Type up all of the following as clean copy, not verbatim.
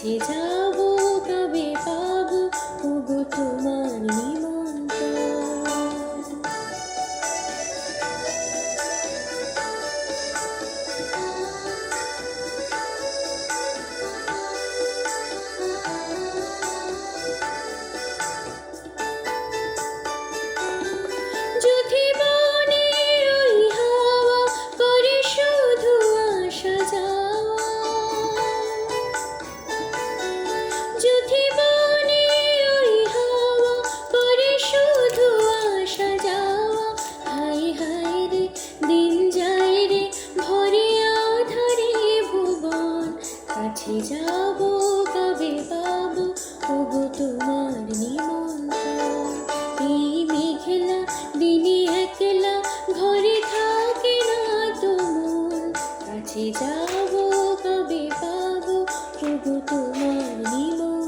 কাছে যাব কবে পাবো ওগো তোমার নিমন্ত্রণ। যদি বনে ওই হাওয়া করে শুধু আসা যাওয়া, যদি বনে ওই হাওয়া করে শুধু আসা যাওয়া, হায় হায় রে দিন যায় রে ভরে আধারে ভুবন, কাছে যাব কবে পাবো ওগো তোমার নিমন্ত্রণ। এই মেঘলা দিনে একলা ঘরে থাকে না তো মন, কাছে যাব কবে পাবো ওগো তোমার নিমন্ত্রণ।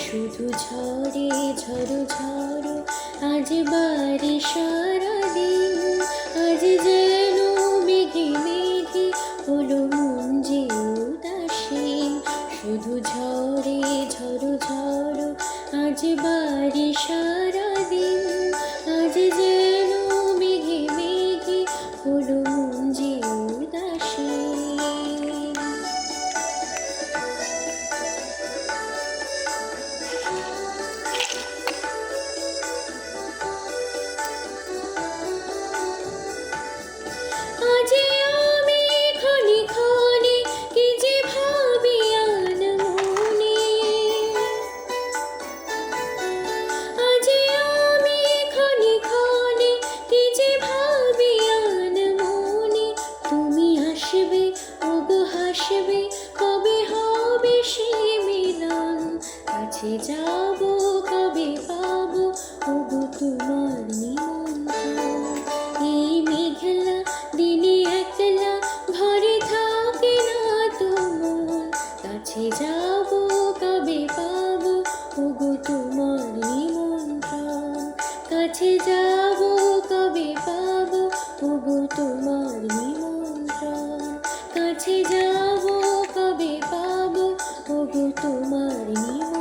শুধু ঝরে ঝরো ঝরো আজ বাড়ি সারাদিন, আজ যেন মেঘে মেঘে হলো মন যে উদাসীন। শুধু ঝরে ঝরো ঝরো আজ বাড়ি সারাদিন, আজ যেন মেঘে মেঘে হলো মন যে উদাসীন। আজ আমি ক্ষণে ক্ষণে কি যে ভাবি আনমনে, আজ আমি ক্ষণে ক্ষণে কি যে ভাবি আনমনে। তুমি আসবে ওগো হাসবে কবে হবে সে মিলন, কাছে যাব কবে পাবো ওগো তোমার নিমন্ত্রণ। এই মেঘলা দিনে একলা ঘরে থাকে না তো মন, কাছে যাব কবে পাবো ওগো তোমার নিমন্ত্রণ। কাছে যাব কবে পাবো ওগো তোমার নিমন্ত্রণ। কাছে যাব কবে পাবো ওগো তোমার নিমন্ত্রণ।